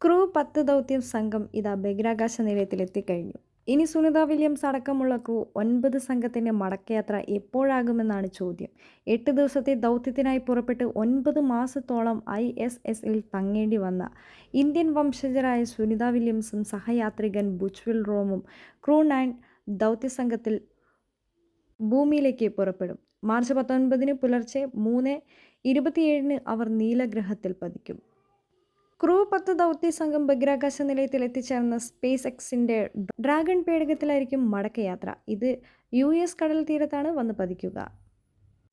Crew 10 ദൗത്യം സംഘം ഇതാ ബഹിരാകാശ നിലയത്തിലെത്തിക്കഴിഞ്ഞു. ഇനി സുനിത വില്യംസ് അടക്കമുള്ള ക്രൂ 9 സംഘത്തിൻ്റെ മടക്കയാത്ര എപ്പോഴാകുമെന്നാണ് ചോദ്യം. 8 ദിവസത്തെ ദൗത്യത്തിനായി പുറപ്പെട്ട് 9 മാസത്തോളം ISSൽ തങ്ങേണ്ടി വന്ന ഇന്ത്യൻ വംശജരായ സുനിത വില്യംസും സഹയാത്രികൻ ബുച്ച് വിൽറോമും ക്രൂ 9 ദൗത്യസംഘത്തിൽ ഭൂമിയിലേക്ക് പുറപ്പെടും. മാർച്ച് 19 പുലർച്ചെ 3:27 അവർ നീലഗ്രഹത്തിൽ പതിക്കും. ക്രൂ 10 ദൗത്യസംഘം ബഹിരാകാശ നിലയത്തിൽ എത്തിച്ചേർന്ന സ്പേസ് എക്സിൻ്റെ ഡ്രാഗൺ പേടകത്തിലായിരിക്കും മടക്കയാത്ര. ഇത് US കടൽ തീരത്താണ് വന്ന് പതിക്കുക.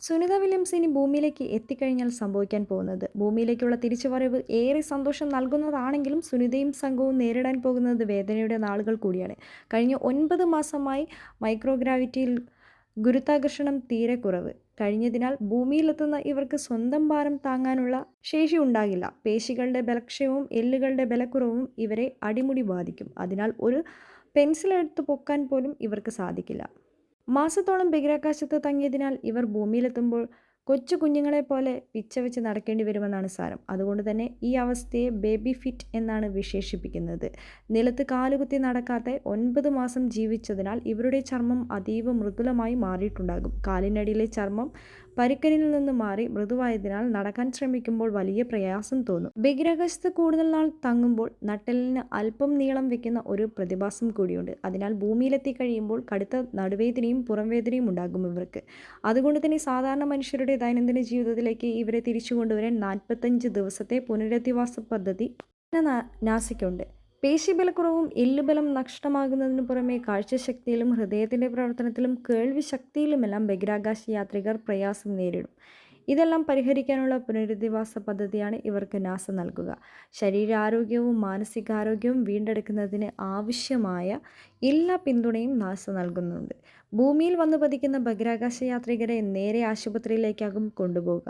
സുനിത വില്യംസ് ഇനി ഭൂമിയിലേക്ക് എത്തിക്കഴിഞ്ഞാൽ സംഭവിക്കാൻ പോകുന്നത് ഭൂമിയിലേക്കുള്ള തിരിച്ചുവരവ് ഏറെ സന്തോഷം നൽകുന്നതാണെങ്കിലും സുനിതയും സംഘവും നേരിടാൻ പോകുന്നത് വേദനയുടെ നാളുകൾ കൂടിയാണ്. കഴിഞ്ഞ 9 മാസമായി മൈക്രോഗ്രാവിറ്റിയിൽ ഗുരുത്വാകർഷണം തീരെ കുറവ് കഴിഞ്ഞതിനാൽ ഭൂമിയിലെത്തുന്ന ഇവർക്ക് സ്വന്തം ഭാരം താങ്ങാനുള്ള ശേഷി ഉണ്ടാകില്ല. പേശികളുടെ ബലക്ഷയവും എല്ലുകളുടെ ബലക്കുറവും ഇവരെ അടിമുടി ബാധിക്കും. അതിനാൽ ഒരു പെൻസിൽ എടുത്ത് പൊക്കാൻ പോലും ഇവർക്ക് സാധിക്കില്ല. മാസത്തോളം ബഹിരാകാശത്ത് തങ്ങിയതിനാൽ ഇവർ ഭൂമിയിലെത്തുമ്പോൾ കൊച്ചു കുഞ്ഞുങ്ങളെപ്പോലെ പിച്ചവെച്ച് നടക്കേണ്ടി വരുമെന്നാണ് സാരം. അതുകൊണ്ട് തന്നെ ഈ അവസ്ഥയെ ബേബി ഫിറ്റ് എന്നാണ് വിശേഷിപ്പിക്കുന്നത്. നിലത്ത് കാലുകുത്തി നടക്കാതെ 9 മാസം ജീവിച്ചതിനാൽ ഇവരുടെ ചർമ്മം അതീവ മൃദുലമായി മാറിയിട്ടുണ്ടാകും. കാലിനടിയിലെ ചർമ്മം പരുക്കനിൽ നിന്ന് മാറി മൃദുവായതിനാൽ നടക്കാൻ ശ്രമിക്കുമ്പോൾ വലിയ പ്രയാസം തോന്നും. ബഹിരാകാശത്ത് കൂടുതൽ നാൾ തങ്ങുമ്പോൾ നട്ടെല്ലിന് അല്പം നീളം വെക്കുന്ന ഒരു പ്രതിഭാസം കൂടിയുണ്ട്. അതിനാൽ ഭൂമിയിലെത്തി കഴിയുമ്പോൾ കടുത്ത നടുവേദനയും പുറംവേദനയും ഉണ്ടാകും ഇവർക്ക്. അതുകൊണ്ട് തന്നെ സാധാരണ മനുഷ്യരുടെ ദൈനംദിന ജീവിതത്തിലേക്ക് ഇവരെ തിരിച്ചു കൊണ്ടുവരാൻ 45 ദിവസത്തെ പുനരധിവാസ പദ്ധതി നാസയ്ക്കുണ്ട്. പേശിബലക്കുറവും എല്ലുബലം നഷ്ടമാകുന്നതിനു പുറമെ കാഴ്ചശക്തിയിലും ഹൃദയത്തിൻ്റെ പ്രവർത്തനത്തിലും കേൾവി ശക്തിയിലുമെല്ലാം ബഹിരാകാശ യാത്രികർ പ്രയാസം നേരിടും. ഇതെല്ലാം പരിഹരിക്കാനുള്ള പുനരധിവാസ പദ്ധതിയാണ് ഇവർക്ക് നാസ നൽകുക. ശരീരാരോഗ്യവും മാനസികാരോഗ്യവും വീണ്ടെടുക്കുന്നതിന് ആവശ്യമായ എല്ലാ പിന്തുണയും നാസ നൽകുന്നുണ്ട്. ഭൂമിയിൽ വന്നു പതിക്കുന്ന ബഹിരാകാശ യാത്രികരെ നേരെ ആശുപത്രിയിലേക്കാകും കൊണ്ടുപോവുക.